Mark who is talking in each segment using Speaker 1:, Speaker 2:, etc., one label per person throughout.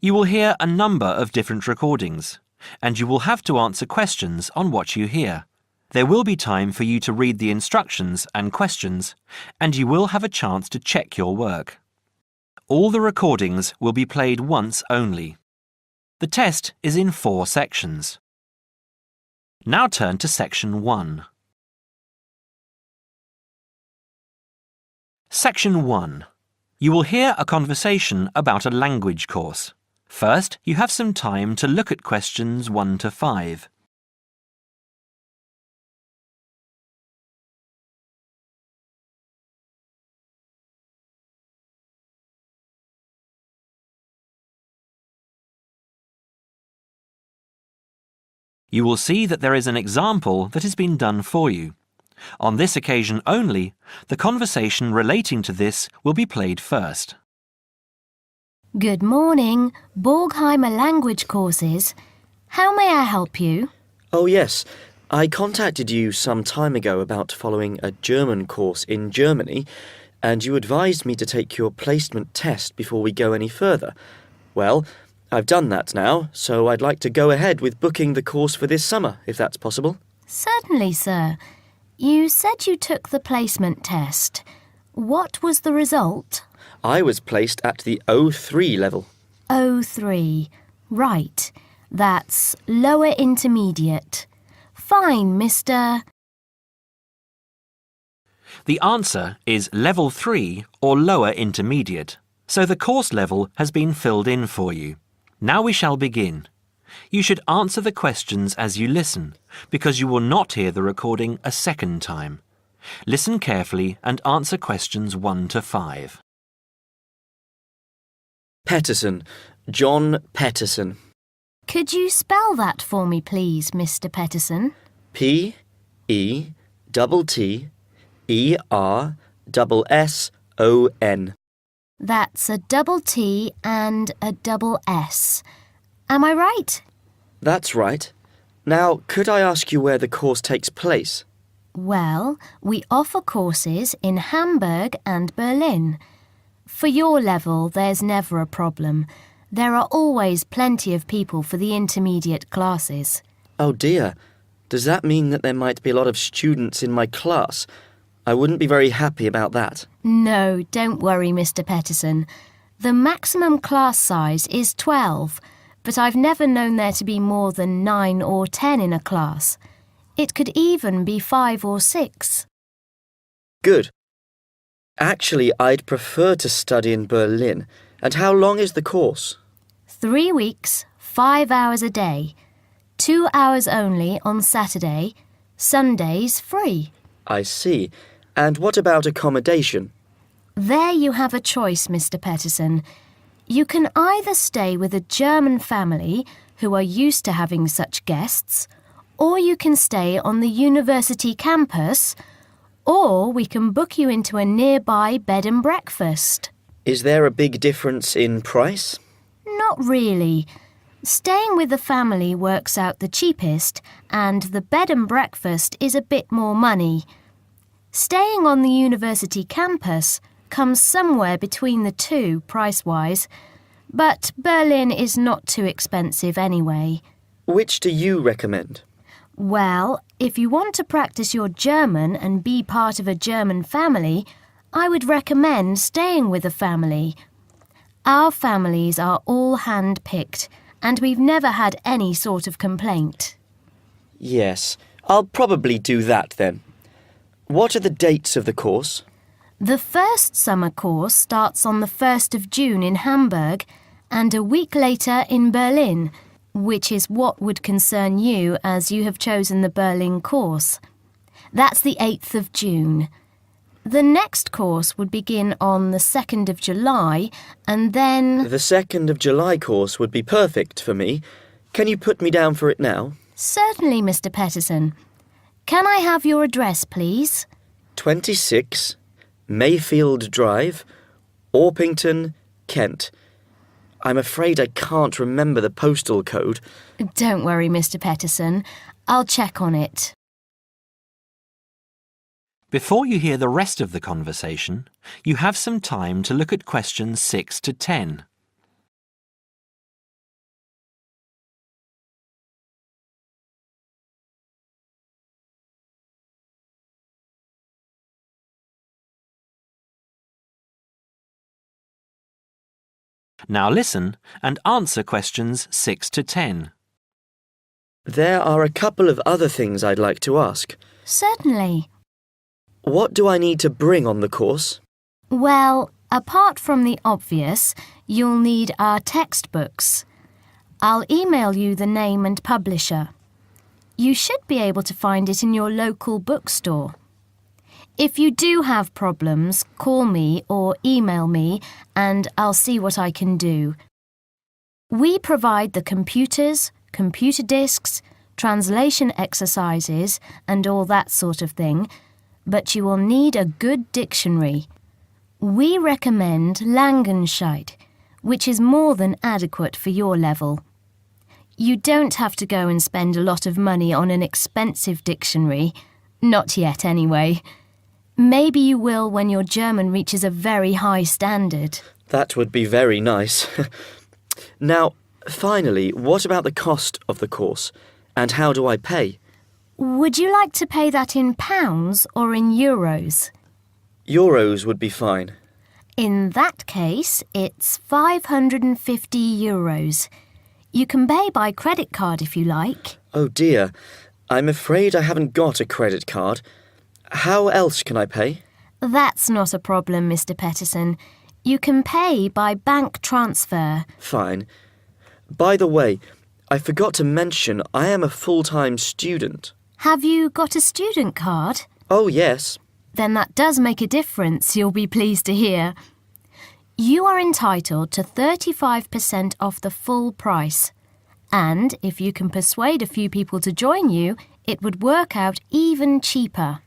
Speaker 1: You will hear a number of different recordings, and you will have to answer questions on what you hear. There will be time for you to read the instructions and questions, and you will have a chance to check your work. All the recordings will be played once only. The test is in 4 sections. Now turn to Section 1. Section 1. You will hear a conversation about a language course. First, you have some time to look at questions 1 to 5. You will see that there is an example that has been done for you. On this occasion only, the conversation relating to this will be played first.
Speaker 2: Good morning, Borgheimer language courses. How may I help you?
Speaker 3: Oh yes, I contacted you some time ago about following a German course in Germany, and you advised me to take your placement test before we go any further. Well, I've done that now, so I'd like to go ahead with booking the course for this summer, if that's possible.
Speaker 2: Certainly, sir. You said you took the placement test. What was the result?
Speaker 3: I was placed at the O3 level.
Speaker 2: O3. Right. That's lower intermediate. Fine, Mr.
Speaker 1: The answer is Level 3 or Lower Intermediate, so the course level has been filled in for you. Now we shall begin. You should answer the questions as you listen, because you will not hear the recording a second time. Listen carefully and answer questions 1 to 5.
Speaker 3: Petterson. John Petterson.
Speaker 2: Could you spell that for me, please, Mr. Petterson?
Speaker 3: P-E-T-T-E-R-S-S-O-N.
Speaker 2: That's a double T and a double S. Am I right?
Speaker 3: That's right. Now, could I ask you where the course takes place?
Speaker 2: Well, we offer courses in Hamburg and Berlin. For your level, there's never a problem. There are always plenty of people for the intermediate classes.
Speaker 3: Oh dear. Does that mean that there might be a lot of students in my class? I wouldn't be very happy about that.
Speaker 2: No, don't worry, Mr. Petterson. The maximum class size is 12, but I've never known there to be more than 9 or 10 in a class. It could even be 5 or 6.
Speaker 3: Good. Actually, I'd prefer to study in Berlin. And how long is the course?
Speaker 2: 3 weeks, 5 hours a day. 2 hours only on Saturday. Sundays free.
Speaker 3: I see. And what about accommodation?
Speaker 2: There you have a choice, Mr. Petterson. You can either stay with a German family who are used to having such guests, or you can stay on the university campus, or we can book you into a nearby bed and breakfast.
Speaker 3: Is there a big difference in price?
Speaker 2: Not really. Staying with the family works out the cheapest, and the bed and breakfast is a bit more money. Staying on the university campus comes somewhere between the two price-wise, but Berlin is not too expensive anyway.
Speaker 3: Which do you recommend?
Speaker 2: Well, if you want to practice your German and be part of a German family, I would recommend staying with a family. Our families are all hand-picked, and we've never had any sort of complaint.
Speaker 3: Yes, I'll probably do that then. What are the dates of the course?
Speaker 2: The first summer course starts on the 1st of June in Hamburg and a week later in Berlin, which is what would concern you as you have chosen the Berlin course. That's the 8th of June. The next course would begin on the 2nd of July and then...
Speaker 3: The 2nd of July course would be perfect for me. Can you put me down for it now?
Speaker 2: Certainly, Mr. Petterson. Can I have your address, please?
Speaker 3: 26 Mayfield Drive, Orpington, Kent. I'm afraid I can't remember the postal code.
Speaker 2: Don't worry, Mr. Petterson. I'll check on it.
Speaker 1: Before you hear the rest of the conversation, you have some time to look at questions 6 to 10. Now listen and answer questions 6 to 10.
Speaker 3: There are a couple of other things I'd like to ask.
Speaker 2: Certainly.
Speaker 3: What do I need to bring on the course?
Speaker 2: Well, apart from the obvious, you'll need our textbooks. I'll email you the name and publisher. You should be able to find it in your local bookstore. If you do have problems, call me or email me and I'll see what I can do. We provide the computers, computer disks, translation exercises and all that sort of thing, but you will need a good dictionary. We recommend Langenscheidt, which is more than adequate for your level. You don't have to go and spend a lot of money on an expensive dictionary. Not yet, anyway. Maybe you will when your German reaches a very high standard.
Speaker 3: That would be very nice. Now, finally, what about the cost of the course? And how do I pay?
Speaker 2: Would you like to pay that in pounds or in euros?
Speaker 3: Euros would be fine.
Speaker 2: In that case, it's 550 euros. You can pay by credit card if you like.
Speaker 3: Oh dear, I'm afraid I haven't got a credit card. How else can I pay?
Speaker 2: That's not a problem, Mr. Peterson. You can pay by bank transfer.
Speaker 3: Fine. By the way, I forgot to mention I am a full-time student.
Speaker 2: Have you got a student card?
Speaker 3: Oh, yes.
Speaker 2: Then that does make a difference, you'll be pleased to hear. You are entitled to 35% off the full price. And if you can persuade a few people to join you, it would work out even cheaper.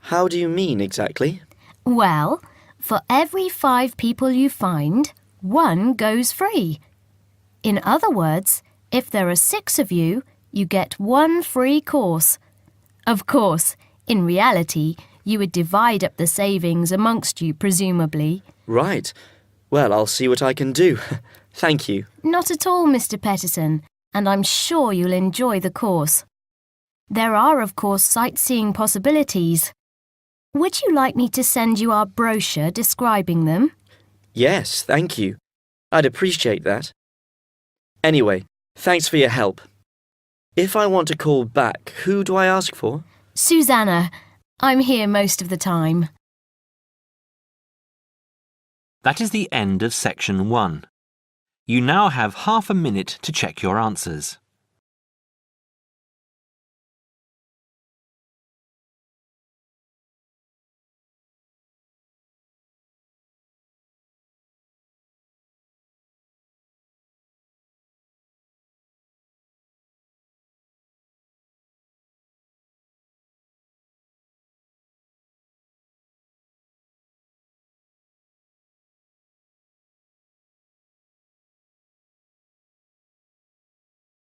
Speaker 3: How do you mean exactly?
Speaker 2: Well, for every 5 people you find, 1 goes free. In other words, if there are 6 of you, you get 1 free course. Of course, in reality, you would divide up the savings amongst you, presumably.
Speaker 3: Right. Well, I'll see what I can do. Thank you.
Speaker 2: Not at all, Mr. Peterson, and I'm sure you'll enjoy the course. There are, of course, sightseeing possibilities. Would you like me to send you our brochure describing them?
Speaker 3: Yes, thank you. I'd appreciate that. Anyway, thanks for your help. If I want to call back, who do I ask for?
Speaker 2: Susanna. I'm here most of the time.
Speaker 1: That is the end of section 1. You now have half a minute to check your answers.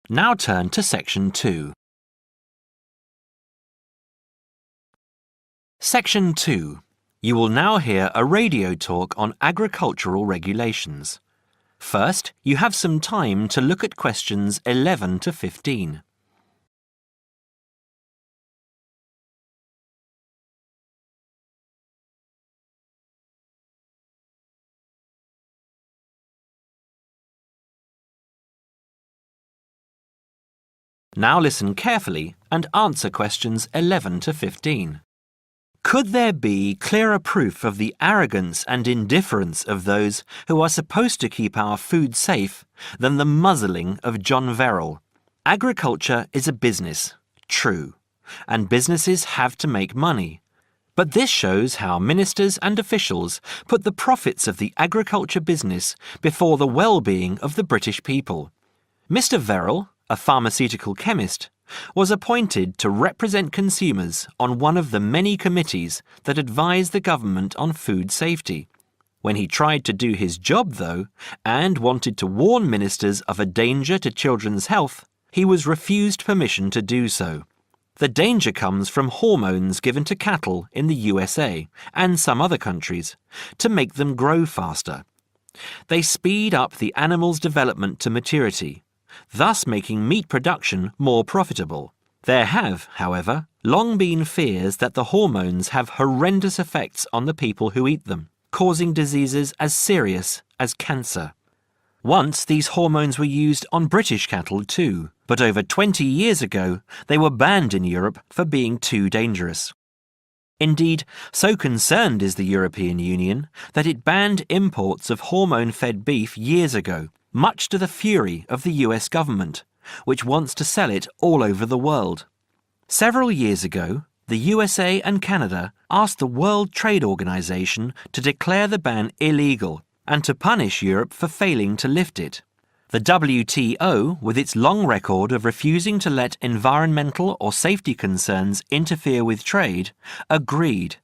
Speaker 1: Now turn to section 2. Section 2. You will now hear a radio talk on agricultural regulations. First, you have some time to look at questions 11 to 15. Now listen carefully and answer questions 11 to 15. Could there be clearer proof of the arrogance and indifference of those who are supposed to keep our food safe than the muzzling of John Verrill? Agriculture is a business, true, and businesses have to make money. But this shows how ministers and officials put the profits of the agriculture business before the well-being of the British people. Mr. Verrill, a pharmaceutical chemist, was appointed to represent consumers on one of the many committees that advise the government on food safety. When he tried to do his job, though, and wanted to warn ministers of a danger to children's health, he was refused permission to do so. The danger comes from hormones given to cattle in the USA and some other countries to make them grow faster. They speed up the animal's development to maturity, thus making meat production more profitable. There have, however, long been fears that the hormones have horrendous effects on the people who eat them, causing diseases as serious as cancer. Once these hormones were used on British cattle too, but over 20 years ago they were banned in Europe for being too dangerous. Indeed, so concerned is the European Union that it banned imports of hormone-fed beef years ago, much to the fury of the US government, which wants to sell it all over the world. Several years ago, the USA and Canada asked the World Trade Organization to declare the ban illegal and to punish Europe for failing to lift it. The WTO, with its long record of refusing to let environmental or safety concerns interfere with trade, agreed,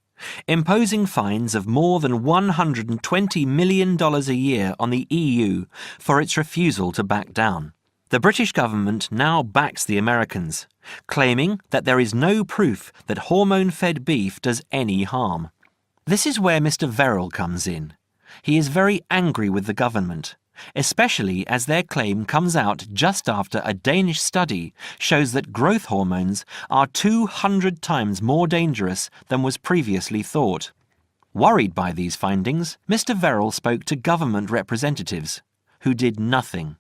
Speaker 1: imposing fines of more than $120 million a year on the EU for its refusal to back down. The British government now backs the Americans, claiming that there is no proof that hormone-fed beef does any harm. This is where Mr. Verrill comes in. He is very angry with the government, especially as their claim comes out just after a Danish study shows that growth hormones are 200 times more dangerous than was previously thought. Worried by these findings, Mr. Verrill spoke to government representatives, who did nothing.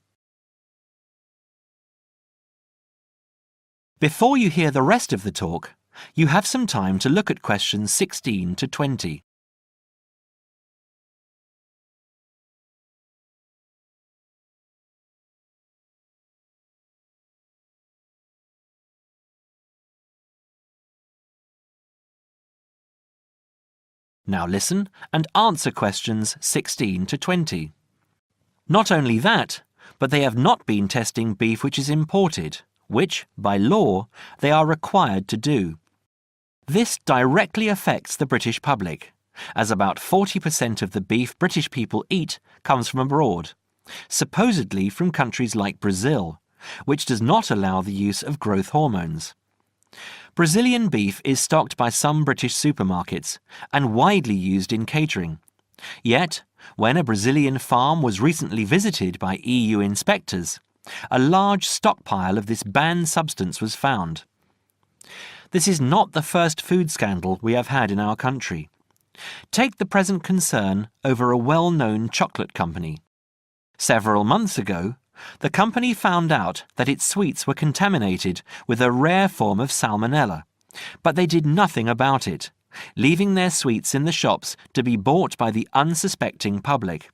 Speaker 1: Before you hear the rest of the talk, you have some time to look at questions 16 to 20. Now listen and answer questions 16 to 20. Not only that, but they have not been testing beef which is imported, which, by law, they are required to do. This directly affects the British public, as about 40% of the beef British people eat comes from abroad, supposedly from countries like Brazil, which does not allow the use of growth hormones. Brazilian beef is stocked by some British supermarkets and widely used in catering. Yet, when a Brazilian farm was recently visited by EU inspectors, a large stockpile of this banned substance was found. This is not the first food scandal we have had in our country. Take the present concern over a well-known chocolate company. Several months ago, the company found out that its sweets were contaminated with a rare form of salmonella, but they did nothing about it, leaving their sweets in the shops to be bought by the unsuspecting public.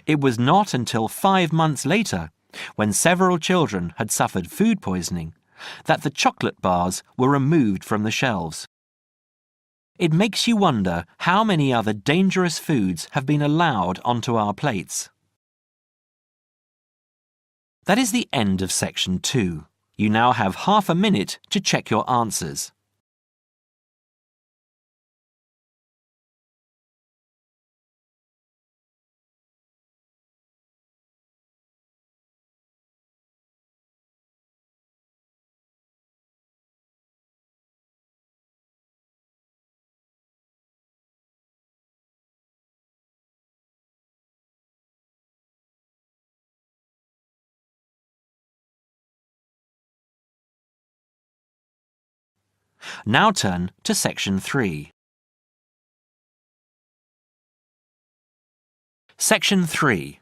Speaker 1: It was not until 5 months later, when several children had suffered food poisoning, that the chocolate bars were removed from the shelves. It makes you wonder how many other dangerous foods have been allowed onto our plates. That is the end of section 2. You now have half a minute to check your answers. Now turn to section 3. Section 3.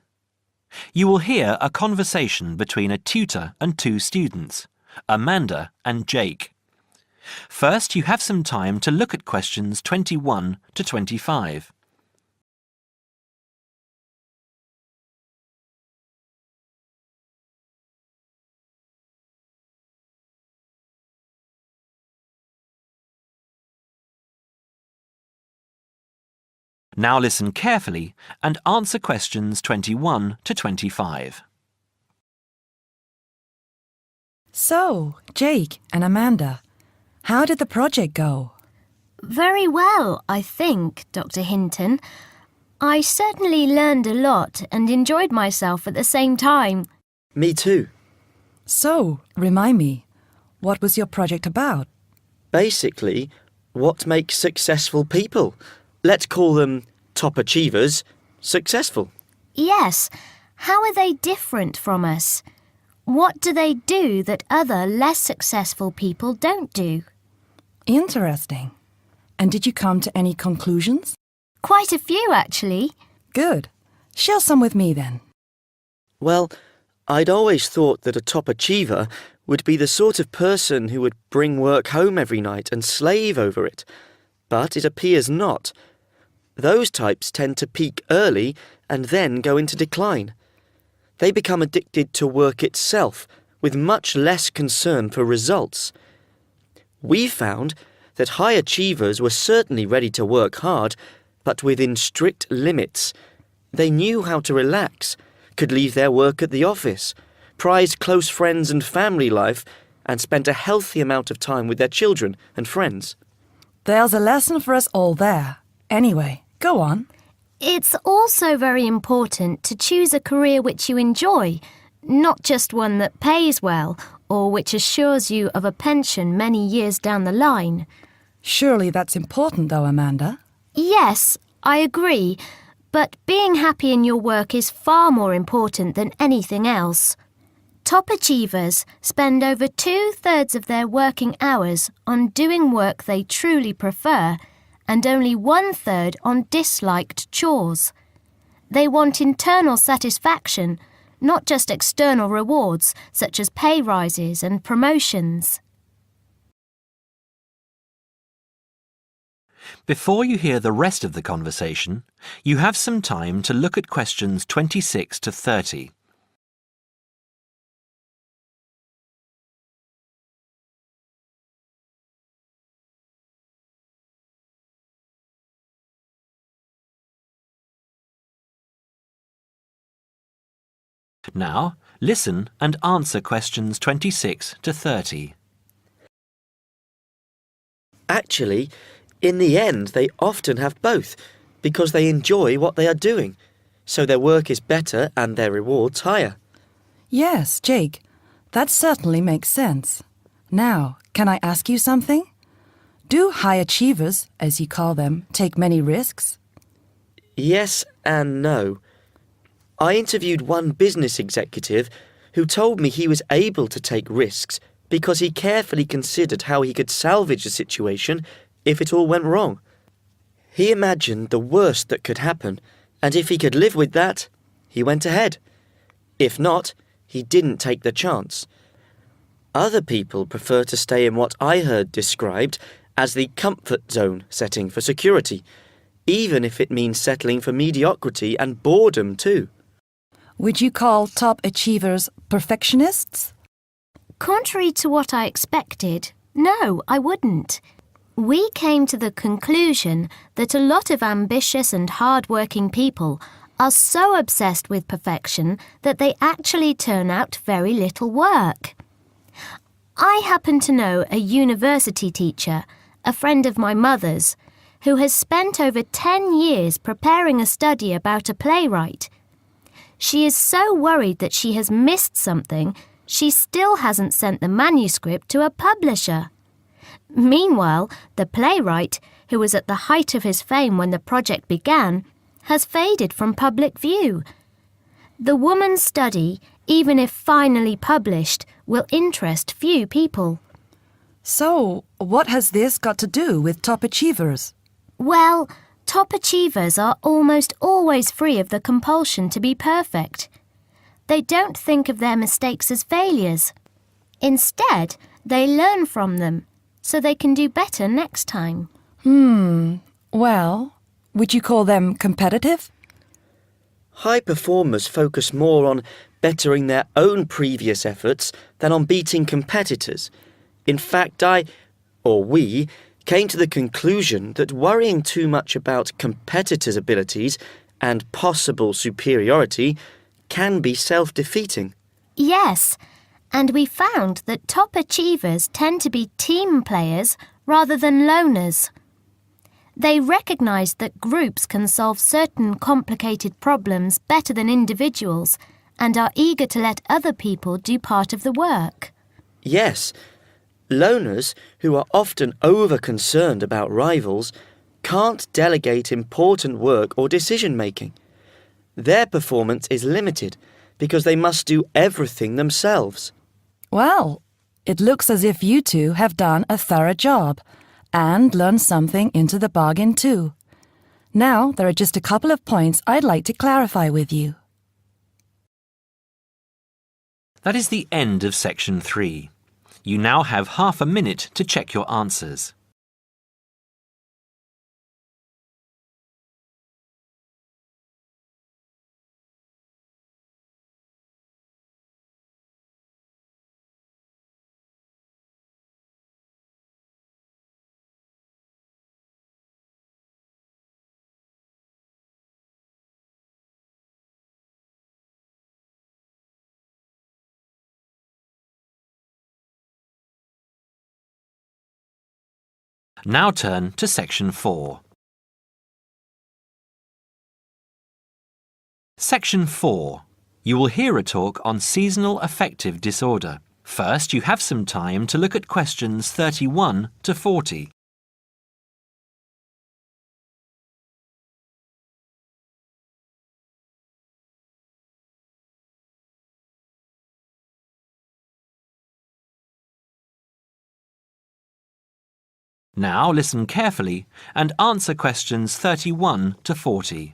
Speaker 1: You will hear a conversation between a tutor and 2 students, Amanda and Jake. First, you have some time to look at questions 21 to 25. Now listen carefully and answer questions 21 to 25.
Speaker 4: So, Jake and Amanda, how did the project go?
Speaker 2: Very well, I think, Dr. Hinton. I certainly learned a lot and enjoyed myself at the same time.
Speaker 3: Me too.
Speaker 4: So, remind me, what was your project about?
Speaker 3: Basically, what makes successful people? Let's call them top achievers successful.
Speaker 2: Yes, how are they different from us? What do they do that other less successful people don't do?
Speaker 4: Interesting. And did you come to any conclusions?
Speaker 2: Quite a few, actually.
Speaker 4: Good. Share some with me then.
Speaker 3: Well, I'd always thought that a top achiever would be the sort of person who would bring work home every night and slave over it. But it appears not. Those types tend to peak early and then go into decline. They become addicted to work itself, with much less concern for results. We found that high achievers were certainly ready to work hard, but within strict limits. They knew how to relax, could leave their work at the office, prized close friends and family life, and spent a healthy amount of time with their children and friends.
Speaker 4: There's a lesson for us all there. Anyway, go on.
Speaker 2: It's also very important to choose a career which you enjoy, not just one that pays well or which assures you of a pension many years down the line.
Speaker 4: Surely that's important though, Amanda.
Speaker 2: Yes, I agree, but being happy in your work is far more important than anything else. Top achievers spend over 2/3 of their working hours on doing work they truly prefer and only 1/3 on disliked chores. They want internal satisfaction, not just external rewards such as pay rises and promotions.
Speaker 1: Before you hear the rest of the conversation, you have some time to look at questions 26 to 30. Now, listen and answer questions 26 to 30.
Speaker 3: Actually, in the end, they often have both, because they enjoy what they are doing, so their work is better and their rewards higher.
Speaker 4: Yes, Jake, that certainly makes sense. Now, can I ask you something? Do high achievers, as you call them, take many risks?
Speaker 3: Yes and no. I interviewed one business executive who told me he was able to take risks because he carefully considered how he could salvage the situation if it all went wrong. He imagined the worst that could happen, and if he could live with that, he went ahead. If not, he didn't take the chance. Other people prefer to stay in what I heard described as the comfort zone setting for security, even if it means settling for mediocrity and boredom too.
Speaker 4: Would you call top achievers perfectionists?
Speaker 2: Contrary to what I expected, no, I wouldn't. We came to the conclusion that a lot of ambitious and hard-working people are so obsessed with perfection that they actually turn out very little work. I happen to know a university teacher, a friend of my mother's, who has spent over 10 years preparing a study about a playwright. She is so worried that she has missed something, she still hasn't sent the manuscript to a publisher. Meanwhile, the playwright, who was at the height of his fame when the project began, has faded from public view. The woman's study, even if finally published, will interest few people.
Speaker 4: So, what has this got to do with top achievers?
Speaker 2: Well, top achievers are almost always free of the compulsion to be perfect. They don't think of their mistakes as failures. Instead, they learn from them, so they can do better next time.
Speaker 4: Well, would you call them competitive?
Speaker 3: High performers focus more on bettering their own previous efforts than on beating competitors. In fact, we, came to the conclusion that worrying too much about competitors' abilities and possible superiority can be self-defeating.
Speaker 2: Yes, and we found that top achievers tend to be team players rather than loners. They recognise that groups can solve certain complicated problems better than individuals and are eager to let other people do part of the work.
Speaker 3: Yes, loners, who are often over-concerned about rivals, can't delegate important work or decision-making. Their performance is limited because they must do everything themselves.
Speaker 4: Well, it looks as if you two have done a thorough job and learned something into the bargain too. Now, there are just a couple of points I'd like to clarify with you.
Speaker 1: That is the end of section 3. You now have half a minute to check your answers. Now turn to section 4. Section 4. You will hear a talk on seasonal affective disorder. First, you have some time to look at questions 31 to 40. Now listen carefully and answer questions 31 to 40.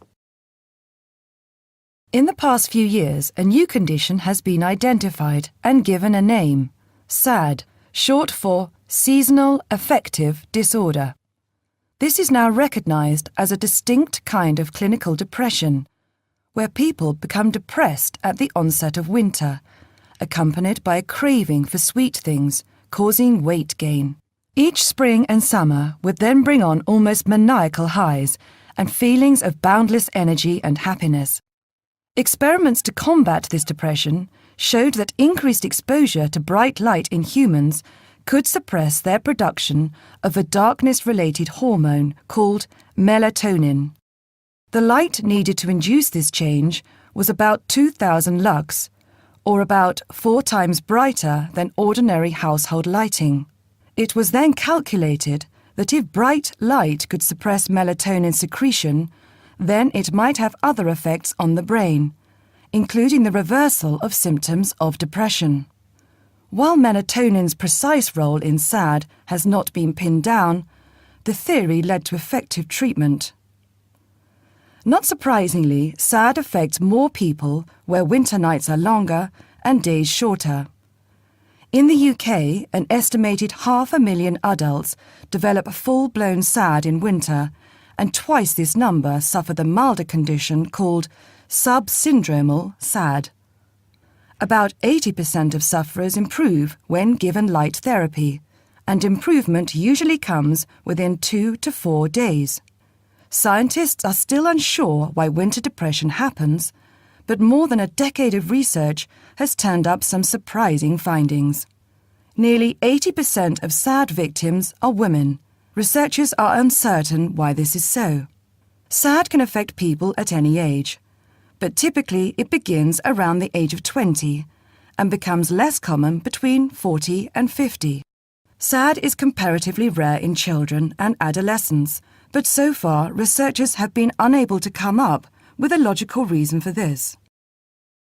Speaker 4: In the past few years, a new condition has been identified and given a name, SAD, short for Seasonal Affective Disorder. This is now recognized as a distinct kind of clinical depression, where people become depressed at the onset of winter, accompanied by a craving for sweet things, causing weight gain. Each spring and summer would then bring on almost maniacal highs and feelings of boundless energy and happiness. Experiments to combat this depression showed that increased exposure to bright light in humans could suppress their production of a darkness-related hormone called melatonin. The light needed to induce this change was about 2,000 lux, or about 4 times brighter than ordinary household lighting. It was then calculated that if bright light could suppress melatonin secretion, then it might have other effects on the brain, including the reversal of symptoms of depression. While melatonin's precise role in SAD has not been pinned down, the theory led to effective treatment. Not surprisingly, SAD affects more people where winter nights are longer and days shorter. In the UK, an estimated 500,000 adults develop full-blown SAD in winter, and twice this number suffer the milder condition called subsyndromal SAD. About 80% of sufferers improve when given light therapy, and improvement usually comes within 2 to 4 days. Scientists are still unsure why winter depression happens, but more than a decade of research has turned up some surprising findings. Nearly 80% of SAD victims are women. Researchers are uncertain why this is so. SAD can affect people at any age, but typically it begins around the age of 20 and becomes less common between 40 and 50. SAD is comparatively rare in children and adolescents, but so far researchers have been unable to come up with a logical reason for this.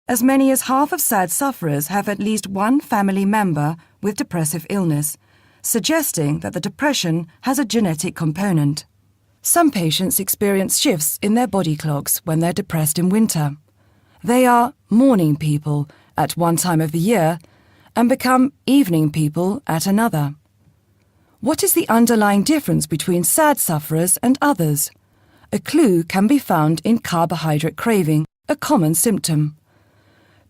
Speaker 4: As many as half of SAD sufferers have at least one family member with depressive illness, suggesting that the depression has a genetic component. Some patients experience shifts in their body clocks when they're depressed in winter. They are morning people at one time of the year and become evening people at another. What is the underlying difference between SAD sufferers and others? A clue can be found in carbohydrate craving, a common symptom.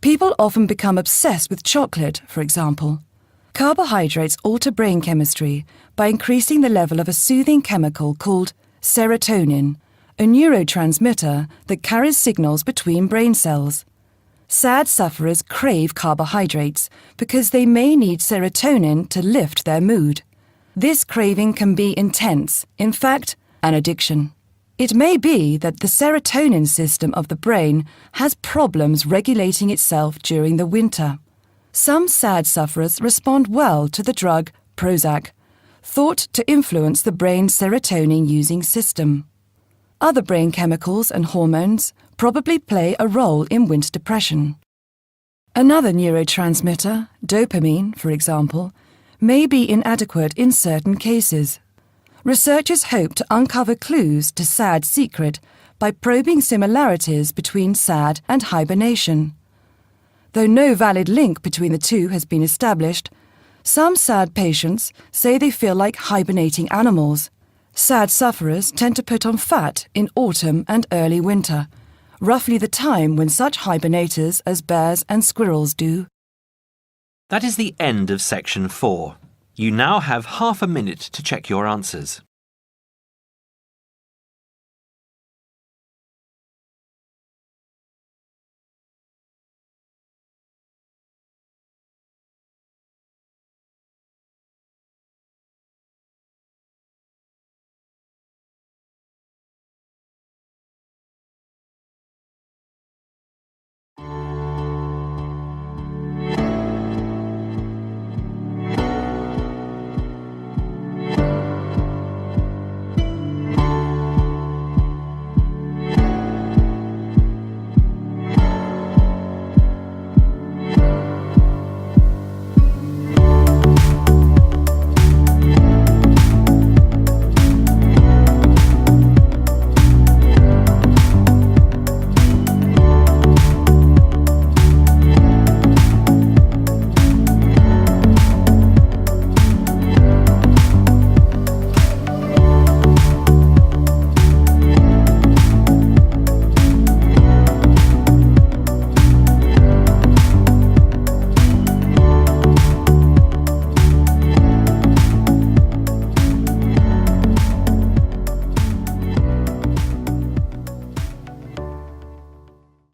Speaker 4: People often become obsessed with chocolate, for example. Carbohydrates alter brain chemistry by increasing the level of a soothing chemical called serotonin, a neurotransmitter that carries signals between brain cells. SAD sufferers crave carbohydrates because they may need serotonin to lift their mood. This craving can be intense, in fact, an addiction. It may be that the serotonin system of the brain has problems regulating itself during the winter. Some SAD sufferers respond well to the drug Prozac, thought to influence the brain's serotonin-using system. Other brain chemicals and hormones probably play a role in winter depression. Another neurotransmitter, dopamine, for example, may be inadequate in certain cases. Researchers hope to uncover clues to SAD's secret by probing similarities between SAD and hibernation. Though no valid link between the two has been established, some SAD patients say they feel like hibernating animals. SAD sufferers tend to put on fat in autumn and early winter, roughly the time when such hibernators as bears and squirrels do.
Speaker 1: That is the end of section 4. You now have half a minute to check your answers.